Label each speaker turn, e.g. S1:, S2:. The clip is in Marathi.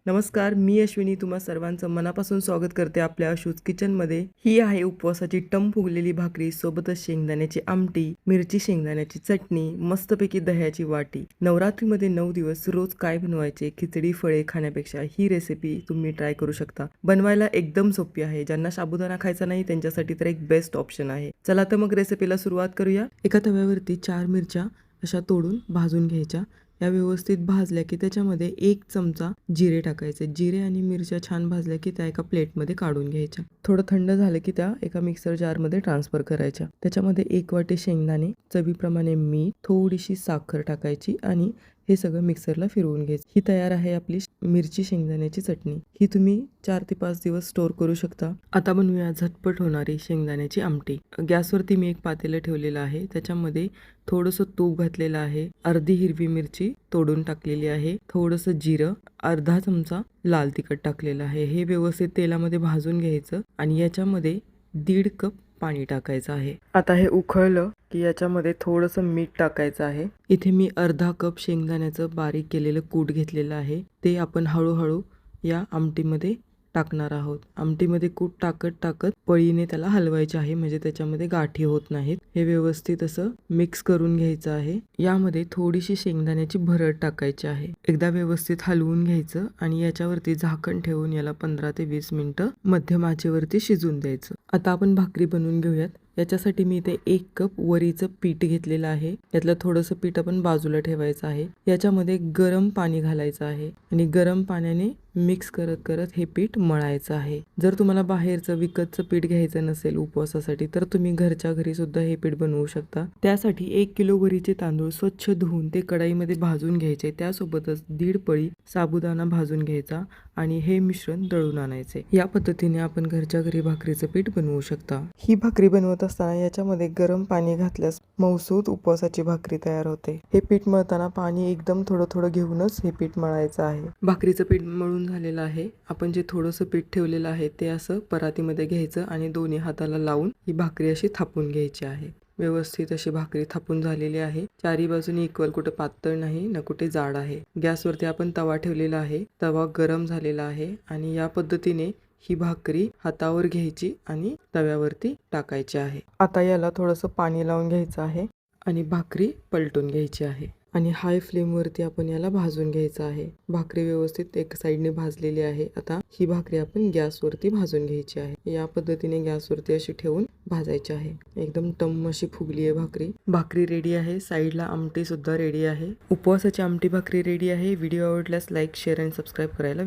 S1: नमस्कार, मी अश्विनी तुम्हा सर्वांचं मनापासून स्वागत करते आपल्या अशूज किचनमध्ये. ही आहे उपवासाची टम फुगलेली भाकरी, सोबतच शेंगदाण्याची आमटी, मिरची शेंगदाण्याची चटणी, मस्तपैकी दह्याची वाटी. नवरात्रीमध्ये 9 दिवस रोज काय बनवायचे, खिचडी फळे खाण्यापेक्षा ही रेसिपी तुम्ही ट्राय करू शकता. बनवायला एकदम सोपी आहे. ज्यांना साबुदाणा खायचा नाही त्यांच्यासाठी तर एक बेस्ट ऑप्शन आहे. चला तर मग रेसिपीला सुरुवात करूया. एका तव्यावरती 4 मिरच्या अशा तोडून भाजून घ्यायच्या. या व्यवस्थित भाजल्या की त्याच्यामध्ये 1 चमचा जिरे टाकायचे. जिरे आणि मिरच्या छान भाजल्या की त्या एका प्लेटमध्ये काढून घ्यायच्या. थोडं थंड झालं की त्या एका मिक्सर जारमध्ये ट्रान्सफर करायच्या. त्याच्यामध्ये 1 वाटी शेंगदाणे, चवीप्रमाणे मीठ, थोडीशी साखर टाकायची आणि हे सगळं मिक्सरला फिरवून घ्यायचं. ही तयार आहे आपली मिरची शेंगदाण्याची चटणी. ही तुम्ही 4 ते 5 दिवस स्टोअर करू शकता. आता बनवूया झटपट होणारी शेंगदाण्याची आमटी. गॅसवरती मी एक पातेलं ठेवलेलं आहे. त्याच्यामध्ये थोडंसं तूप घातलेलं आहे. अर्धी हिरवी मिरची तोडून टाकलेली आहे. थोडंसं जिरं, अर्धा चमचा लाल तिखट टाकलेलं आहे. हे व्यवस्थित तेलामध्ये भाजून घ्यायचं आणि याच्यामध्ये 1.5 कप पाणी टाकायचं आहे. आता हे उकळलं की याच्यामध्ये थोडंसं मीठ टाकायचं आहे. इथे मी अर्धा कप शेंगदाण्याचं बारीक केलेलं कूट घेतलेलं आहे. ते आपण हळूहळू या आमटीमध्ये टाकणार आहोत. आमटीमध्ये कूट टाकत पळीने त्याला हलवायचे आहे, म्हणजे त्याच्यामध्ये गाठी होत नाहीत. हे व्यवस्थित असं मिक्स करून घ्यायचं आहे. यामध्ये थोडीशी शेंगदाण्याची भरड टाकायची आहे. एकदा व्यवस्थित हलवून घ्यायचं आणि याच्यावरती झाकण ठेवून याला 15 ते 20 मिनिटं मध्यम आचेवरती शिजून द्यायचं. आता आपण भाकरी बनवून घेऊयात. याच्यासाठी मी इथे 1 कप वरीचं पीठ घेतलेलं आहे. यातलं थोडंसं पीठ आपण बाजूला ठेवायचं आहे. याच्यामध्ये गरम पाणी घालायचं आहे आणि गरम पाण्याने मिक्स करत हे पीठ मळायचं आहे. जर तुम्हाला बाहेरचं विकतचं पीठ घ्यायचं नसेल उपवासासाठी तर तुम्ही घरच्या घरी सुद्धा हे पीठ बनवू शकता. त्यासाठी 1 किलो वरीचे तांदूळ स्वच्छ धुवून ते कढईमध्ये भाजून घ्यायचे. त्यासोबतच 1.5 पळी साबुदाणा भाजून घ्यायचा आणि हे मिश्रण दळून आणायचे. या पद्धतीने आपण घरच्या घरी भाकरीचं पीठ बनवू शकता. ही भाकरी बनवत असताना याच्यामध्ये गरम पाणी घातल्यास मऊसूत उपवासाची भाकरी तयार होते. हे पीठ मळताना पाणी एकदम थोडं घेऊनच हे पीठ मळायचं आहे. भाकरीचं पीठ मळून झालेलं आहे. आपण जे थोडंसं पीठ ठेवलेलं आहे ते असं परातीमध्ये घ्यायचं आणि दोन्ही हाताला लावून ही भाकरी अशी थापून घ्यायची आहे. व्यवस्थित अशी भाकरी थापून झालेली आहे. चारी बाजूनी इक्वल, कुठे पातळ नाही ना कुठे जाड आहे. गॅसवरती आपण तवा ठेवलेला आहे. तवा गरम झालेला आहे आणि या पद्धतीने ही भाकरी हातावर घ्यायची आणि तव्यावरती टाकायची आहे. आता याला थोडंसं पाणी लावून घ्यायचं आहे आणि भाकरी पलटून घ्यायची आहे आणि हाय फ्लेमवरती आपण याला भाजून घ्यायचं आहे. भाकरी व्यवस्थित एक साईडने भाजलेली आहे. आता ही भाकरी आपण गॅसवरती भाजून घ्यायची आहे. या पद्धतीने गॅसवरती अशी ठेवून भाजायची आहे. एकदम टम अशी फुगली आहे भाकरी. भाकरी रेडी आहे. साईडला आमटी सुद्धा रेडी आहे. उपवासाची आमटी भाकरी रेडी आहे. व्हिडिओ आवडल्यास लाईक, शेअर आणि सबस्क्राईब करायला